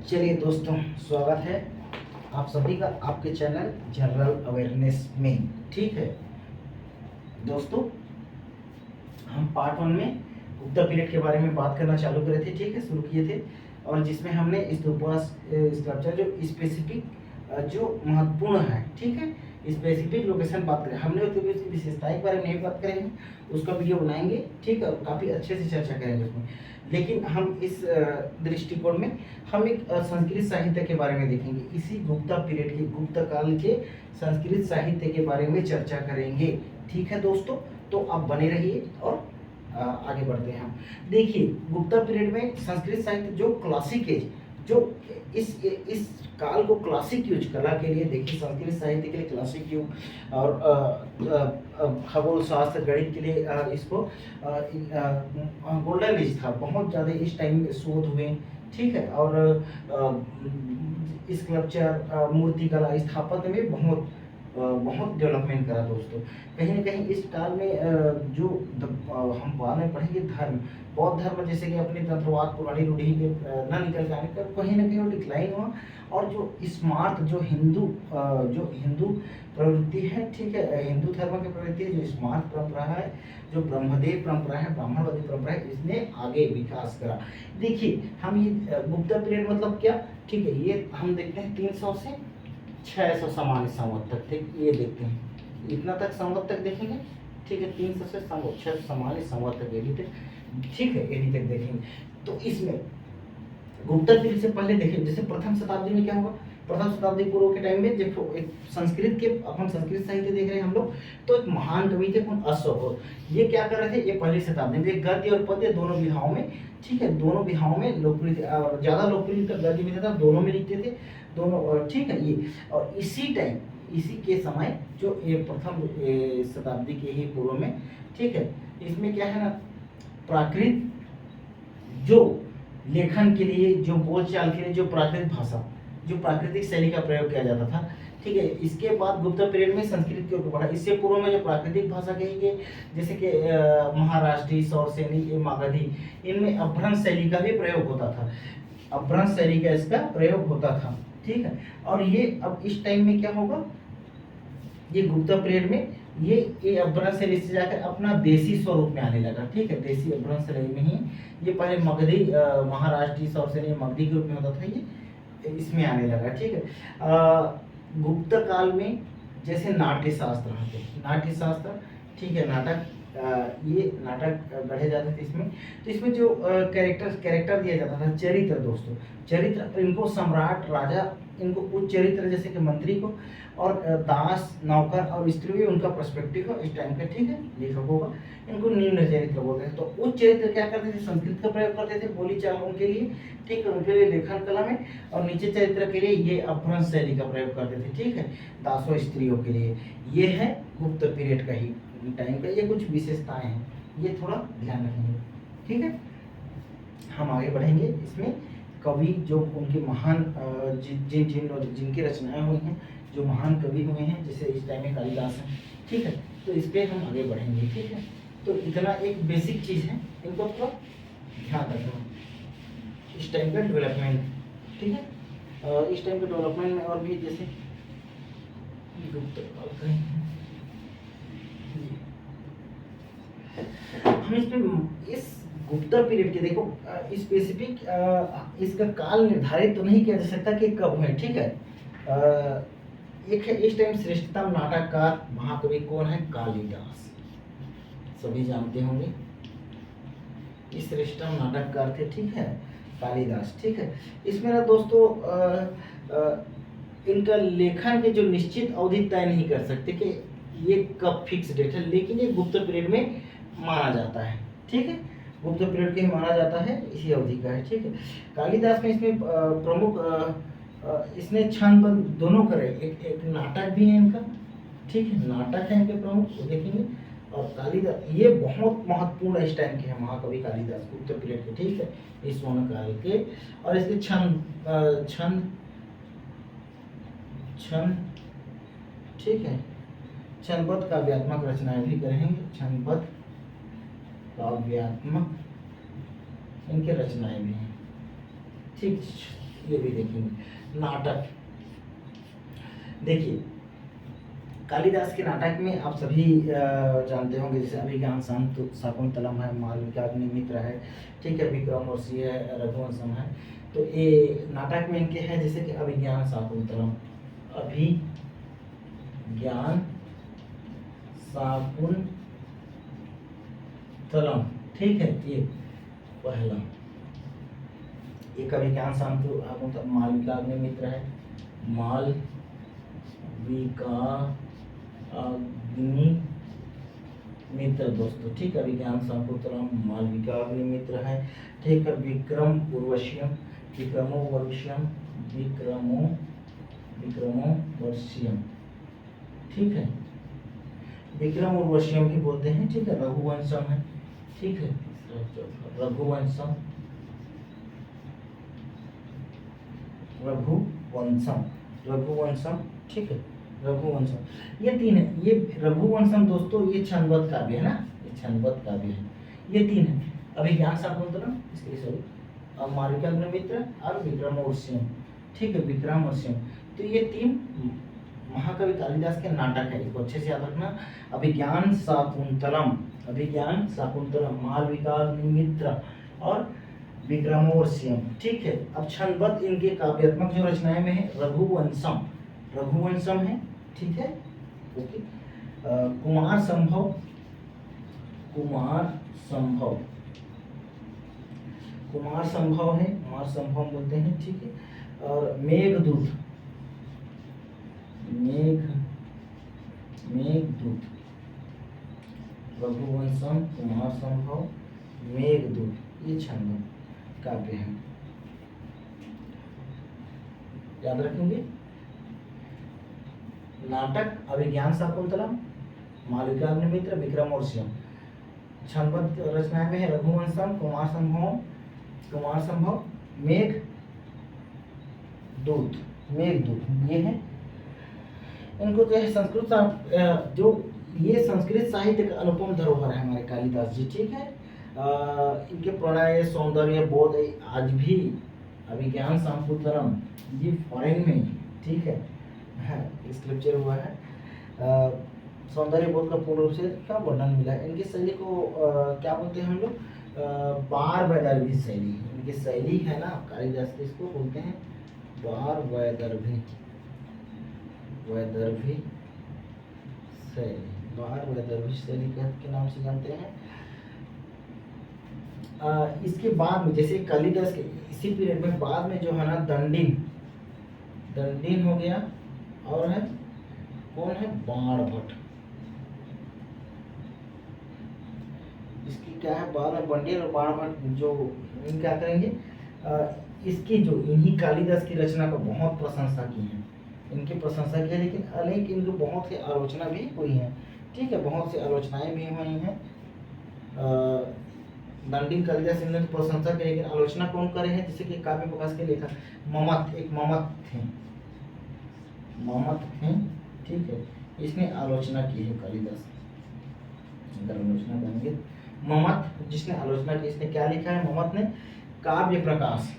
चलिए दोस्तों, स्वागत है आप सभी का आपके चैनल जनरल अवेयरनेस में। ठीक है दोस्तों, हम पार्ट 1 में गुप्ता पीरियड के बारे में बात करना चालू करे थे। ठीक है, शुरू किए थे, और जिसमें हमने स्तूपा स्कल्पचर जो स्पेसिफिक जो महत्वपूर्ण है, ठीक है, स्पेसिफिक लोकेशन बात करें। हमने उसकी विशेषताएं के बारे में नहीं बात करेंगे, उसका वीडियो बनाएंगे, ठीक है, और काफ़ी अच्छे से चर्चा करेंगे उसमें। लेकिन हम इस दृष्टिकोण में हम एक संस्कृत साहित्य के बारे में देखेंगे। इसी गुप्ता पीरियड के, गुप्ता काल के संस्कृत साहित्य के बारे में चर्चा करेंगे। ठीक है दोस्तों, तो आप बने रहिए और आगे बढ़ते हैं हम। देखिए, गुप्ता पीरियड में संस्कृत साहित्य जो क्लासिक एज, जो इस काल को क्लासिक युग कला के लिए, देखिए संस्कृत साहित्य के लिए क्लासिक युग, और खगोल शास्त्र गणित के लिए इसको गोल्डन एज था। बहुत ज़्यादा इस टाइम में शोध हुए, ठीक है, और स्कल्पचर, मूर्तिकला, स्थापत्य में बहुत डेवलपमेंट करा दोस्तों। कहीं ना कहीं इस काल में जो हम बाद में पढ़ेंगे धर्म, बौद्ध धर्म, जैसे कि अपनी तंत्रवाद पुरानी रूढ़ी के न निकल जाने पर कहीं ना कहीं वो डिक्लाइन हुआ, और जो स्मार्ट, जो हिंदू प्रवृत्ति है, ठीक है, हिंदू धर्म की प्रवृत्ति है, जो स्मार्ट परंपरा है, जो ब्रह्मदेव परंपरा है, ब्राह्मणवादी परंपरा है, इसने आगे विकास करा। देखिए, हम ये गुप्ता पीरियड मतलब क्या, ठीक है, ये हम देखते हैं 300 से 600 सामान्य संवत तक, ठीक, ये देखते हैं, इतना तक संवत तक देखेंगे, ठीक है, 300 से 600 सामान्य संवत तक, एडी तक, ठीक है, एडी तक देखेंगे। तो इसमें गुप्ता पीरियड से पहले देखें, जैसे प्रथम शताब्दी में क्या होगा, प्रथम शताब्दी पूर्व के टाइम में देखो, एक संस्कृत के, अपन संस्कृत साहित्य देख रहे हैं हम लोग, तो एक महान कवि थे कौन, अशोक। ये क्या कर रहे थे, ये पहली शताब्दी में गद्य और पद्य दोनों विधाओं में, ठीक है, दोनों विधाओं में लोकप्रिय थे, और ज़्यादा लोकप्रिय गद्य में था, दोनों में लिखते थे दोनों, ठीक है। ये और इसी टाइम, इसी के समय, जो ये प्रथम शताब्दी के ही पूर्व में, ठीक है, इसमें क्या है ना, प्राकृत जो लेखन के लिए, जो बोलचाल के लिए, जो प्राकृतिक भाषा, जो प्राकृतिक शैली का प्रयोग किया जाता था, ठीक है। इसके बाद गुप्ता पीरियड में संस्कृत के ऊपर बढ़ा। इससे पूर्व में जो प्राकृतिक भाषा कही गई, जैसे कि महाराष्ट्री, सौरसेनी, मगधी, इनमें अभ्रंश शैली का भी प्रयोग होता था, अभ्रंश शैली का इसका प्रयोग होता था, ठीक है। और ये अब इस टाइम में क्या होगा, ये गुप्ता पीरियड में ये अभ्रंश शैली से जाकर अपना देसी स्वरूप में आने लगा, ठीक है, देसी अभ्रंश शैली में ही। ये पहले मगधी, महाराष्ट्री, सौरसेनी, मगधी के रूप में होता था, ये इसमें आने लगा, ठीक है। गुप्त काल में जैसे नाट्य शास्त्र आते, नाट्य शास्त्र, ठीक है, नाटक, ये नाटक गढ़े जाते थे इसमें। तो इसमें जो कैरेक्टर दिया जाता था, चरित्र दोस्तों, चरित्र, इनको सम्राट, राजा, इनको उच्च चरित्र, जैसे कि मंत्री को, और दास, नौकर और स्त्री, उनका पर्सपेक्टिव है इस टाइम का, ठीक है, लेखकों का, इनको निम्न चरित्र बोलते हैं। तो उच्च चरित्र क्या करते थे, संस्कृत का प्रयोग करते थे बोली चाल उनके लिए, ठीक है, उनके लिए लेखन कला में, और नीचे चरित्र के लिए ये अपभ्रंश शैली का प्रयोग करते थे, ठीक है, दासों, स्त्रियों के लिए। ये है गुप्त पीरियड का ही टाइम का, ये कुछ विशेषताएं हैं, ये थोड़ा ध्यान रखेंगे, ठीक है। हम आगे बढ़ेंगे इसमें। कवि जो उनके महान, जिनकी रचनाएं हुई हैं, जो महान कवि हुए हैं, जैसे इस टाइम में कालिदास हैं, ठीक है, तो इस पर हम आगे बढ़ेंगे, ठीक है। तो इतना एक बेसिक चीज़ है, इनको थोड़ा ध्यान रखना, इस टाइम का डेवलपमेंट, ठीक है। इस टाइम के डेवलपमेंट में और भी, जैसे हम इस गुप्ता पीरियड के देखो, स्पेसिफिक इसका काल निर्धारित तो नहीं किया जा सकता कि कब है, ठीक है। एक है इस टाइम श्रेष्ठतम नाटककार महाकवि कौन है, कालिदास, सभी जानते होंगे, इस श्रेष्ठतम नाटककार थे, ठीक है, कालिदास, ठीक है। इसमें ना दोस्तों इनका लेखन के जो निश्चित अवधि तय नहीं कर सकते कि ये कब फिक्स डेट है, लेकिन ये गुप्त पीरियड में माना जाता है, ठीक है, गुप्त पीरियड के माना जाता है, इसी अवधि का है, ठीक है। कालिदास में इसमें प्रमुख, इसने छंदबद्ध दोनों करे, एक नाटक भी है इनका, ठीक है, नाटक है इनके प्रमुख, वो देखेंगे। और कालिदास ये बहुत महत्वपूर्ण इस टाइम के हैं, महाकवि कालिदास गुप्त पीरियड के, ठीक है, इस स्वर्ण काल के। और इसके छंद, ठीक है, छंदबद्ध काव्यात्मक रचनाएं भी करेंगे, छंदबद्ध काव्यात्मक इनके रचनाएं भी हैं, ठीक। ये भी देखेंगे। नाटक देखिए, कालिदास के नाटक में आप सभी जानते होंगे, जैसे अभिज्ञान शाकुंतलम है, मालविकाग्निमित्र है, ठीक है, विक्रमोर्वशी है, रघुवंशम है। तो ये नाटक में इनके हैं, जैसे कि अभिज्ञान शाकुंतलम, अभिज्ञान शाकुंतलम, ठीक है, ये पहला। एक अभिज्ञान शाकुंतलम मालविकाग्निमित्र है, मालविकाग्निमित्र दोस्तों, ठीक है, अभिज्ञान शाकुंतलम मालविकाग्निमित्र है, ठीक है, विक्रमोर्वशीयम, विक्रमोर्वशीयम, ठीक है, विक्रमोर्वशीयम भी बोलते हैं, ठीक है, रघुवंशम है, ठीक है, रघुवंशम, रघुवंशम, ठीक है, रघुवंशम, ये तीन है। ये रघुवंशम दोस्तों, ये छंदबद्ध काव्य है ना, ये छंदबद्ध काव्य है, ये तीन है, अभिज्ञान शाकुंतलम, इसके लिए सॉरी, मालविकाग्निमित्र और विक्रमोर्वशीयम, ठीक है, विक्रमोर्वशीयम। तो ये तीन महाकवि कालिदास के नाटक है, इसको अच्छे से याद रखना। अभिज्ञान शाकुंतलम, मालविकाग्निमित्र और विक्रमोर्वशीयम, ठीक है। अब छंदबद्ध इनके काव्यात्मक जो रचनाएं में है, रघुवंशम है, ठीक है, ओके। कुमार संभव है, कुमार संभव बोलते हैं, ठीक है। और मेघदूत, रघुवंशम, कुमार संभव, मेघदूत, ये छंद काव्य है, याद रखेंगे। नाटक अभिज्ञान शाकुंतलम, मालविकाग्निमित्र, विक्रमोर्वशीयम। छंदबद्ध रचनाएं में है रघुवंशम, कुमार संभव, मेघदूत, ये है। इनको जो है संस्कृत जो ये संस्कृत साहित्य का अनुपम धरोहर है हमारे कालिदास जी, ठीक है। इनके प्रणय, सौंदर्य, बोध आज भी अभिज्ञान शाकुंतलम ये फॉरेन में, ठीक है, स्क्रिप्चर हुआ है। सौंदर्य बोध का पूर्ण रूप से क्या वर्णन मिला है। इनकी शैली को क्या बोलते हैं हम लोग, बार वैदर्भी शैली। इनकी शैली है ना कालिदास की, इसको बोलते हैं बार वैदर्भी शैली के नाम से जानते हैं। इसके बाद में जैसे कालिदास के इसी पीरियड में बाद में जो है ना दंडीन हो गया, और है कौन है, बाणभट्ट। इसकी क्या है, बाद में बंडेल और बाणभट्ट जो क्या करेंगे, इसकी जो इन्हीं कालिदास की रचना को बहुत प्रशंसा की है, इनकी प्रशंसा की है, लेकिन अनेक इनकी बहुत सी आलोचना भी हुई है, ठीक है, बहुत सी आलोचनाएं भी हुई हैं। दंडीन कालिदास ने तो प्रशंसा की, लेकिन आलोचना कौन करे हैं, जैसे कि काव्य प्रकाश के लेखक ममत थे, ठीक है, इसने आलोचना की है कालिदास, अगर आलोचना करेंगे ममत, जिसने आलोचना की, इसने क्या लिखा है, ममत ने काव्य प्रकाश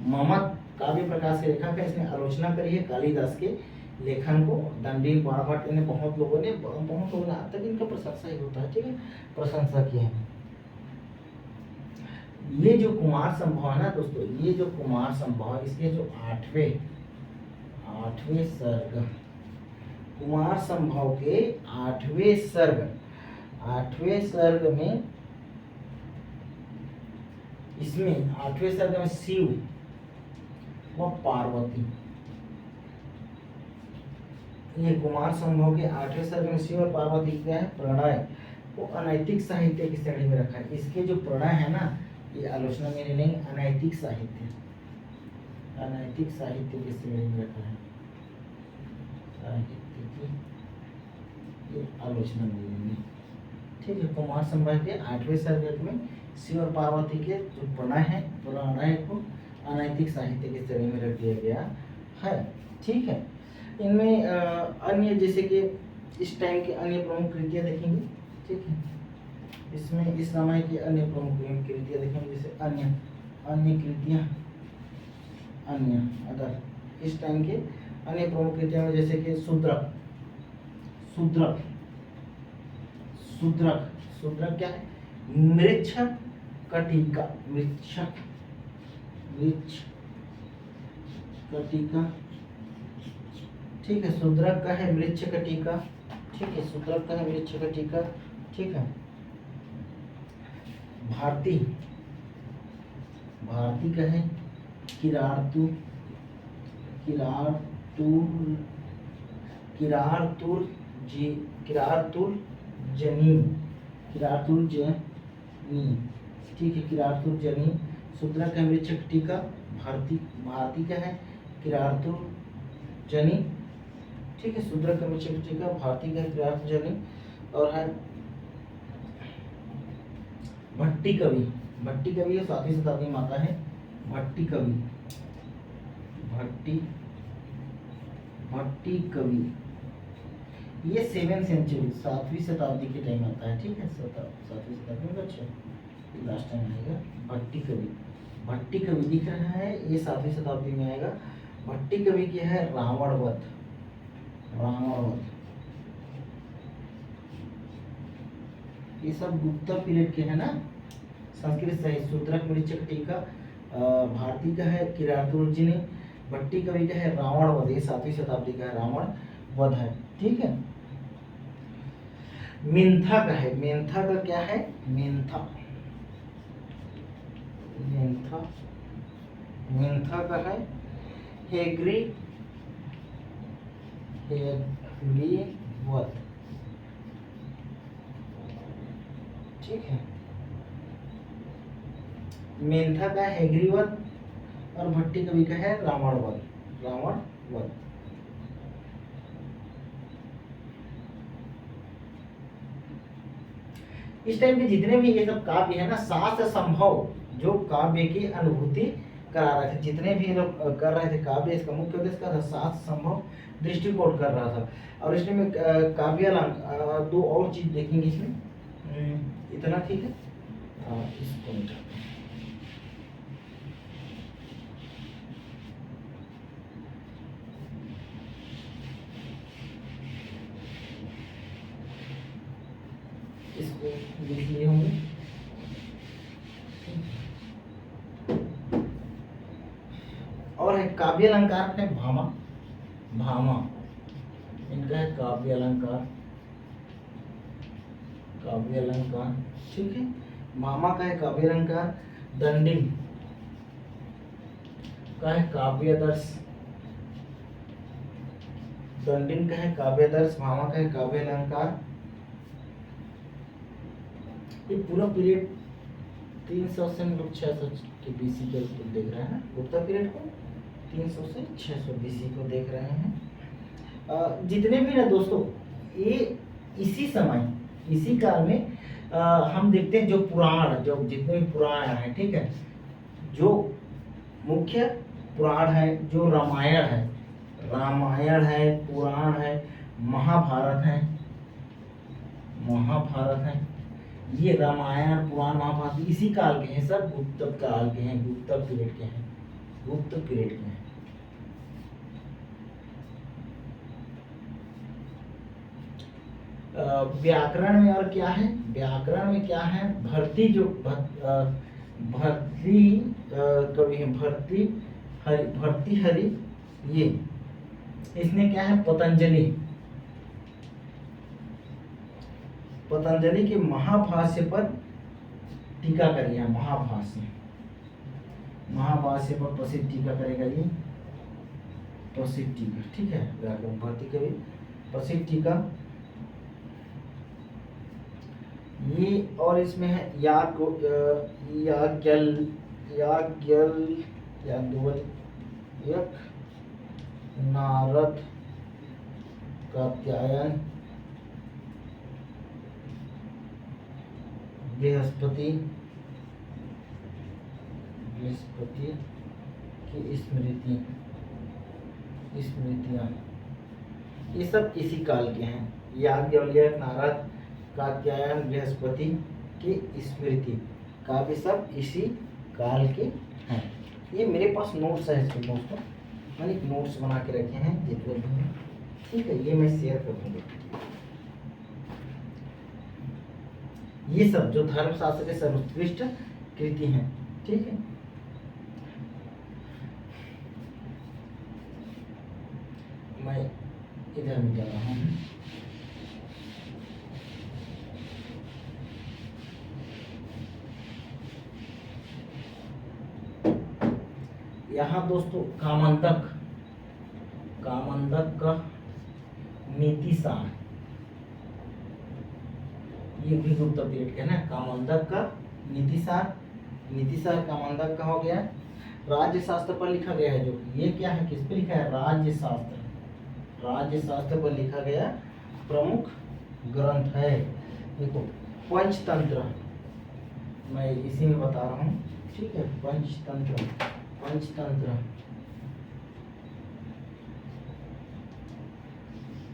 ममत काव्य प्रकाश के लेखक है, इसने आलोचना करी है कालिदास के लेखन को। दंडीन, बाणभट्ट, इन्हें बहुत लोगों ने आज तक इनका प्रशंसा ही होता है, ठीक है, प्रशंसा की है। ये जो कुमार संभव है ना दोस्तों, ये जो कुमार संभव है, इसके जो आठवें सर्ग, कुमार संभव के आठवें सर्ग में, इसमें आठवें सर्ग में शिव व पार्वती, ये कुमार संभव के आठवें सर्ग में शिव और पार्वती क्या है, प्रणय वो अनैतिक साहित्य की श्रेणी में रखा है। इसके जो प्रणय है ना, ये आलोचना में नहीं, अनैतिक साहित्य की श्रेणी में रखा है, साहित्य की ये आलोचना मिलेंगे, ठीक है। कुमार संभव के आठवें सर्ग में शिव और पार्वती के जो प्रणय है, प्रणय को अनैतिक साहित्य की श्रेणी में रख दिया गया है, ठीक है। इनमें अन्य जैसे कि इस टाइम की अन्य प्रमुख कृतियां देखेंगे, ठीक है। इसमें इस समय की अन्य प्रमुख कृतियाँ देखेंगे, जैसे अन्य अन्य कृतियाँ, अन्य अदर, इस टाइम के अन्य प्रमुख कृतियों में जैसे कि शूद्रक, शूद्रक, शूद्रक, शूद्रक क्या है? मृच्छक कटिका, मृच्छक, मृच्छ कटिका, ठीक है। शूद्रक का है मृच्छ कटिका, ठीक है, शूद्रक का है मृच्छ कटिका, ठीक है। भारती, भारती का है किरातु, किरातुर, किरातुर जी, किरातुर जनी, किरातुर जनी, ठीक है, किरातुर जनी। शूद्रक का मृच्छ कटिका, भारती, भारती का है किरातुर जनी, ठीक है। शूद्रक का मृच्छ कटिका, भारती का है किरातुर जनी। और है भट्टी कवि, भट्टी कवि 7वीं शताब्दी में आता है, भट्टी कवि, भट्टी, भट्टी कवि, ये 7वीं सेंचुरी, 7वीं शताब्दी के टाइम आता है, ठीक है, 7वीं शताब्दी में, अच्छा लास्ट टाइम आएगा भट्टी कवि। भट्टी कवि दिख रहा है, ये 7वीं शताब्दी में आएगा। भट्टी कवि क्या है? रावणवध, रावणवध, ये सब गुप्ता पीरियड के है ना। संस्कृत साहित्य, शूद्रक मृच्छ कटिका, भारती का है किरातुर्जनी, भट्टी कवि का है रावणवध, ये 7वीं शताब्दी का है, रावणवध है, ठीक है। मिंथा का है, मेंथा का क्या है? मेंथा, मेंथा, मेंथा का है हेग्री, हेग्रीवध, ठीक है। मेंथा का हेग्रीवध और भट्टी कवि का है रावणवध, रावणवध। इस टाइम के जितने भी ये सब काव्य है ना, शास्त्र संभव जो काव्य की अनुभूति करा रहे थे, जितने भी लोग कर रहे थे काव्य, इसका मुख्य उद्देश्य क्या था? शास्त्र संभव दृष्टिकोण कर रहा था। और इसमें काव्य दो और चीज देखेंगे इसमें, इतना ठीक है। इसको इसको लिख लिए होंगे। और है काव्य अलंकार है भामा, भामा इनका है काव्य अलंकार, काव्य अलंकार, ठीक है। भामा का है काव्य अलंकार, दंडिन का है काव्यादर्श, दंडिन का है काव्यादर्श, भामा का है काव्य अलंकार। ये पूरा पीरियड 300 से 600 के बीसी के देख रहे हैं, गुप्ता पीरियड को 300 से 600 बीसी को देख रहे हैं। जितने भी ना दोस्तों, ये इसी समय, इसी काल में हम देखते हैं जो पुराण, जो जितने भी पुराण हैं, ठीक है, जो मुख्य पुराण है, जो रामायण है, रामायण है, पुराण है, महाभारत है, महाभारत है, ये रामायण पुराण महाभारत इसी काल के हैं, सब गुप्त काल के हैं, गुप्त पीरियड के हैं, गुप्त पीरियड के हैं। व्याकरण में और क्या है? व्याकरण में क्या है? भर्ती, जो भर्ती कवि है, भर्तृहरि, ये इसने क्या है? पतंजलि, पतंजलि के महाभाष्य पर टीका करी है, महाभाष्य, महाभाष्य पर प्रसिद्ध टीका करेगा ये, प्रसिद्ध टीका, ठीक है। व्याकरण भर्ती कवि प्रसिद्ध टीका ये। और इसमें है नारद, कात्यायन, बृहस्पति, बृहस्पति की स्मृति, स्मृतियाँ, ये सब इसी काल के हैं। याज्ञवल्क्य, नारद, कात्यायन, बृहस्पति, की स्मृति, काव्य सब इसी काल के हैं। ये मेरे पास नोट्स है इसके दोस्तों, मैंने एक नोट्स बना के रखे हैं जितने भी हैं, ठीक है, ये मैं शेयर कर दूंगा। ये सब जो धर्मशास्त्र के सर्वोत्कृष्ट कृति हैं, ठीक है। मैं इधर में जा रहा हूँ। यहाँ दोस्तों कामंदक, कामंदक का नीतिसार, ये भी गुप्त पीरियड का है ना। कामंदक का नीतिसार, नीतिसार कामंदक का हो गया। राज्य शास्त्र पर लिखा गया है, जो ये क्या है, किस पे लिखा है, राज्य शास्त्र, राज्य शास्त्र पर लिखा गया प्रमुख ग्रंथ है। देखो पंचतंत्र, मैं इसी में बता रहा हूँ, ठीक है। पंचतंत्र, पंचतंत्र,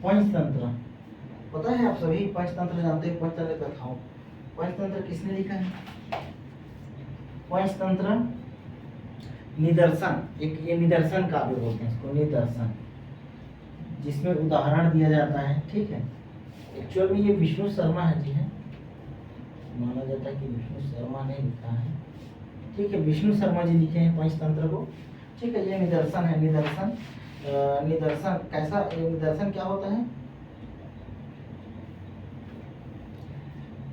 पंचतंत्र, पता है आप सभी पंचतंत्र जानते हैं, पंचतंत्र कथाओं। पंचतंत्र किसने लिखा है? पंचतंत्र निदर्शन, एक ये निदर्शन काव्य बोलते हैं इसको, निदर्शन, जिसमें उदाहरण दिया जाता है, ठीक है। एक्चुअल में ये विष्णु शर्मा है जी, है, माना जाता है कि विष्णु शर्मा ने लिखा है, ठीक है। विष्णु शर्मा जी लिखे हैं पंचतंत्र को, ठीक है। ये निदर्शन है, निदर्शन, निदर्शन कैसा, निदर्शन क्या होता है,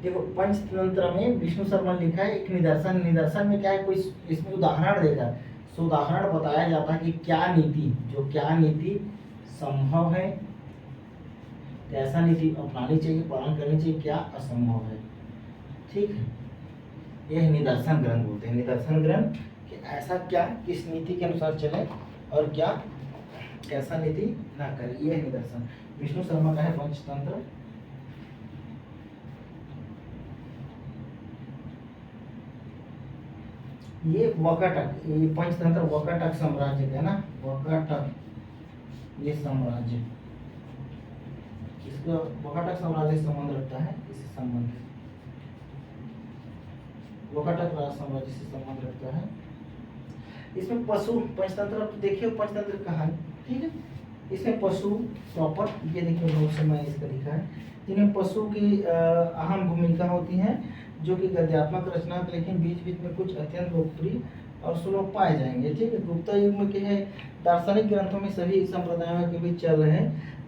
देखो पंचतंत्र में विष्णु शर्मा ने लिखा है एक निदर्शन। निदर्शन में क्या है, कोई इसमें उदाहरण देकर, सो उदाहरण बताया जाता है कि क्या नीति, जो क्या नीति संभव है, कैसा नीति अपनानी चाहिए, पालन करनी चाहिए, क्या असंभव है, ठीक है। यह निदर्शन ग्रंथ बोलते हैं, निदर्शन ग्रंथ, कि ऐसा क्या किस नीति के अनुसार चले और क्या कैसा नीति ना करे, यह निदर्शन विष्णु शर्मा का है पंचतंत्र। ये वकाटक, ये पंचतंत्र वकाटक साम्राज्य का है ना, वकाटक ये साम्राज्य, इसका वकाटक साम्राज्य से संबंध रखता है, इससे संबंध, वकाटक राज साम्राज्य से संबंध रखता है। इसमें पशु, पंचतंत्र देखिए पंचतंत्र कहाँ है, ठीक है। इसमें पशु प्रॉपर, ये देखिए नोट से मैं इसका लिखा है, जिन्हें पशु की अहम भूमिका होती है, जो कि गद्यात्मक रचना, लेकिन बीच बीच में कुछ अत्यंत लोकप्रिय और सुलभ पाए जाएंगे, ठीक है। गुप्ता युग में क्या है, दार्शनिक ग्रंथों में सभी संप्रदायों के बीच चल रहे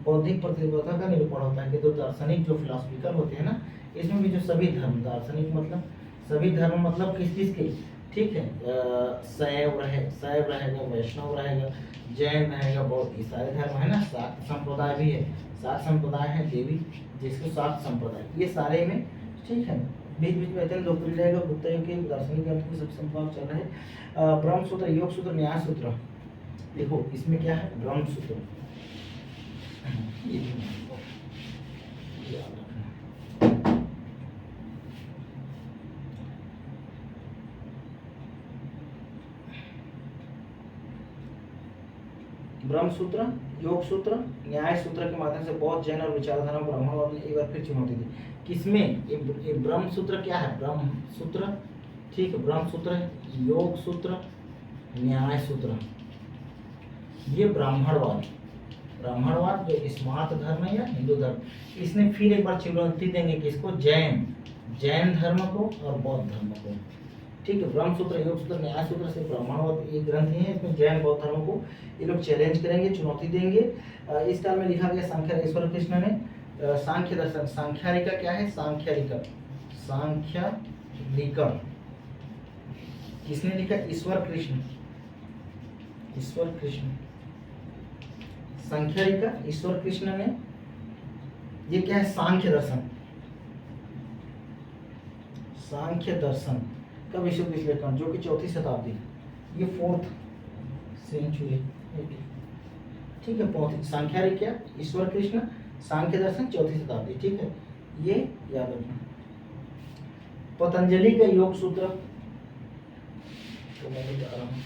बौद्धिक प्रतिबद्धता का निरूपण होता है, कि जो दार्शनिक, जो फिलोसफिकल होते हैं ना, इसमें भी जो सभी धर्म, दार्शनिक मतलब सभी धर्म, मतलब किस चीज के, ठीक है, शैव रहेगा, वैष्णव रहेगा, जैन रहेगा, बौद्ध, ये सारे धर्म है ना। शाक्त संप्रदाय भी है, शाक्त संप्रदाय है, देवी जिसको शाक्त संप्रदाय, ये सारे में, ठीक है। बीच बीच में अत्यंत लोकप्रिय रहेगा, गुप्ता युग के दार्शनिक ग्रंथ की सबसे संप्रदाय चल रहा है। ब्रह्म सूत्र, योग सूत्र, न्याय सूत्र, देखो इसमें क्या है, ब्रह्म सूत्र, ब्रह्म सूत्र, योग सूत्र, न्याय सूत्र के माध्यम से बौद्ध, जैन और विचारधारा ब्राह्मणवाद ने एक बार फिर चुनौती दी। किसमें, ये ब्रह्म सूत्र क्या है, ब्रह्म सूत्र, ठीक है, ब्रह्म सूत्र है, योग सूत्र, न्याय सूत्र, ये ब्राह्मणवाद, ब्राह्मणवाद जो स्मार्त धर्म है या हिंदू धर्म, इसने फिर एक बार चुनौती देंगे किसको, जैन, जैन धर्म को और बौद्ध धर्म को, ठीक है। ब्रह्म सूत्र, योग सूत्र, न्याय सूत्र से ब्राह्मणवाद ये ग्रंथ ही है, इसमें जैन बौद्ध धर्म को ये लोग चैलेंज करेंगे, चुनौती देंगे। इस काल में लिखा गया सांख्य, ईश्वर कृष्ण ने सांख्य दर्शन, सांख्यारिका क्या है, सांख्यारिका, सांख्यारिका किसने लिखा, ईश्वर कृष्ण, ईश्वर कृष्ण, सांख्यारिका ईश्वर कृष्ण ने, ये क्या है, सांख्य दर्शन, सांख्य दर्शन का विश्व विश्लेषण, जो कि 4वीं शताब्दी, ये 4th सेंचुरी, ठीक है। सांख्यारिका ईश्वर कृष्ण, सांख्य दर्शन 4वीं शताब्दी, ठीक है, ये याद रखना। पतंजलि का योग सूत्र, तो मैं बता रहा हूँ,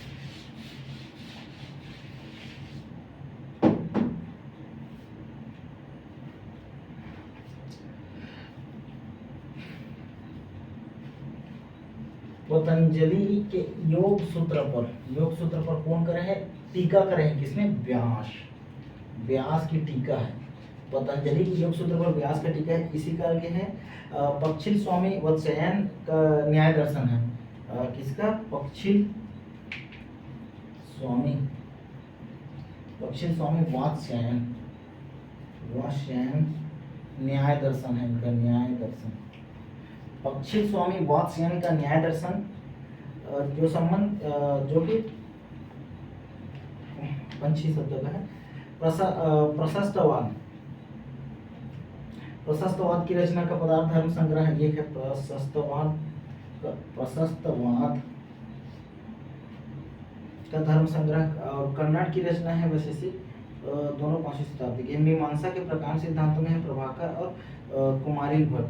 पतंजलि के योग सूत्र पर कौन करे है? टीका करे है किसने? व्यास। व्यास की टीका है। पतंजलि के योग सूत्र पर व्यास का टीका है। इसी काल के हैं पक्षिल स्वामी वत्स्यायन का न्याय दर्शन है। किसका? पक्षिल स्वामी वात्स्यायन न्याय दर्शन है इनका, न्याय दर्शन। पक्षिल स्वामी वात्स्यायन का न्याय दर्शन जो संबंध जो कि पंछी शब्द का है। प्रशस्तवाद की रचना का पदार्थ धर्म संग्रह है। ये है प्रशस्तवाद का धर्म संग्रह। और कर्नाट की रचना है वैशेषिक, दोनों 5वीं शताब्दी के। मीमांसा के प्रकांड सिद्धांतों में है प्रभाकर और कुमारिल भट्ट,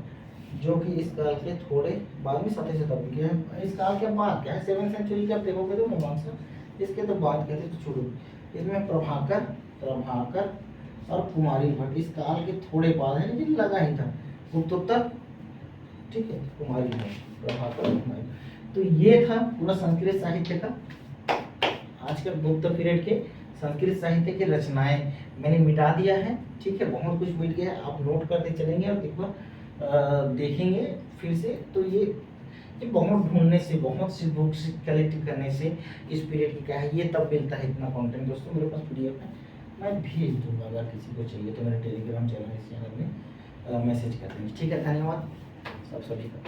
जो कि इस काल के थोड़े 12वीं 7वीं शताब्दी के हैं। इस काल के बाद क्या है? 7th सेंचुरी के आप देखोगे तो मीमांसा, इसके तो बात कहते तो छोड़ो। इसमें प्रभाकर और कुमारिल भट्ट इस काल के थोड़े बाद है, लेकिन लगा ही था गुप्तोत्तर। ठीक है, कुमारिल भट्ट, प्रभाकर, कुमारिल। तो ये था पूरा संस्कृत साहित्य का आजकल गुप्त पीरियड के संस्कृत साहित्य की रचनाएं मैंने मिटा दिया है। ठीक है, बहुत कुछ मिट गया है, आप नोट करते चलेंगे और एक बार देखेंगे फिर से। तो ये बहुत ढूंढने से, बहुत सी बुक्स कलेक्ट करने से इस पीरियड की क्या है, ये तब मिलता है इतना कंटेंट। दोस्तों मेरे पास पीडीएफ है, मैं भेज दूंगा, अगर किसी को चाहिए तो मेरे टेलीग्राम चैनल, इस चैनल में मैसेज कर देंगे। ठीक है, धन्यवाद सब सभी का।